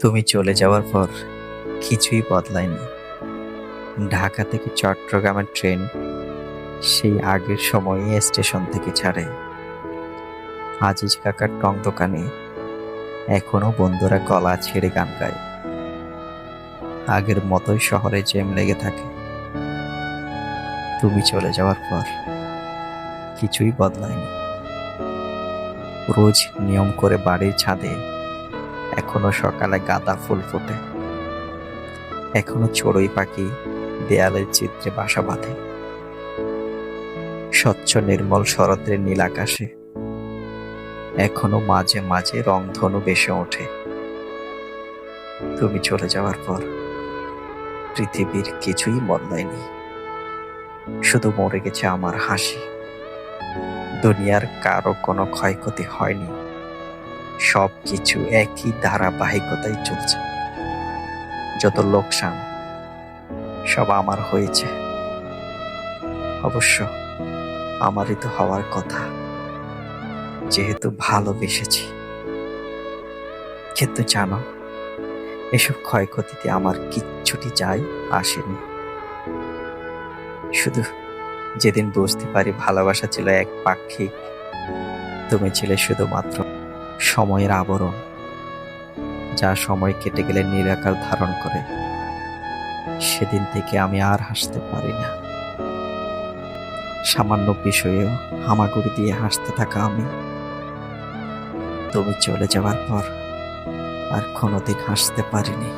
তুমি চলে যাওয়ার পর কিছুই বদলায়নি। ঢাকা থেকে চট্টগ্রামের ট্রেন সেই আগের সময়ে স্টেশন থেকে ছাড়ে। আজিজ কাকার টং দোকানে এখনো বন্ধুরা গলা ছেড়ে গান গায়। আগের মতোই শহরে জ্যাম লেগে থাকে। তুমি চলে যাওয়ার পর কিছুই বদলায়নি। রোজ নিয়ম করে বাড়ির ছাদে এখনো সকালে গাঁদা ফুল ফোটে। এখনো চড়ুই পাখি দেয়ালের চিত্রে বাসা বাঁধে। স্বচ্ছ নির্মল শরতের নীল আকাশে এখনো মাঝে মাঝে রংধনু ভেসে ওঠে। তুমি চলে যাওয়ার পর পৃথিবীর কিছুই বদলায়নি, শুধু মরে গেছে আমার হাসি। দুনিয়ার কারো কোনো ক্ষয়ক্ষতি হয়নি, সব কিছু একই ধারাবাহিকতায় চলছে। যত লোকসান সব আমার হয়েছে, অবশ্য আমারই তো হওয়ার কথা, যেহেতু ভালোবেসেছি। কিন্তু জানো, এসব ক্ষয়ক্ষতিতে আমার কিচ্ছুটি যায় আসেনি। শুধু যেদিন বুঝতে পারি ভালোবাসা ছিল এক পাক্ষিক, তুমি ছিলে শুধুমাত্র সময়ের আবরণ, যা সময় কেটে গেলে নিরাকার ধারণ করে। সেদিন থেকে আমি আর হাসতে পারি না। সামান্য বিষয়েও হামাগুড়ি দিয়ে হাসতে থাকা আমি তুমি চলে যাওয়ার পর আর কোনোদিন হাসতে পারিনি।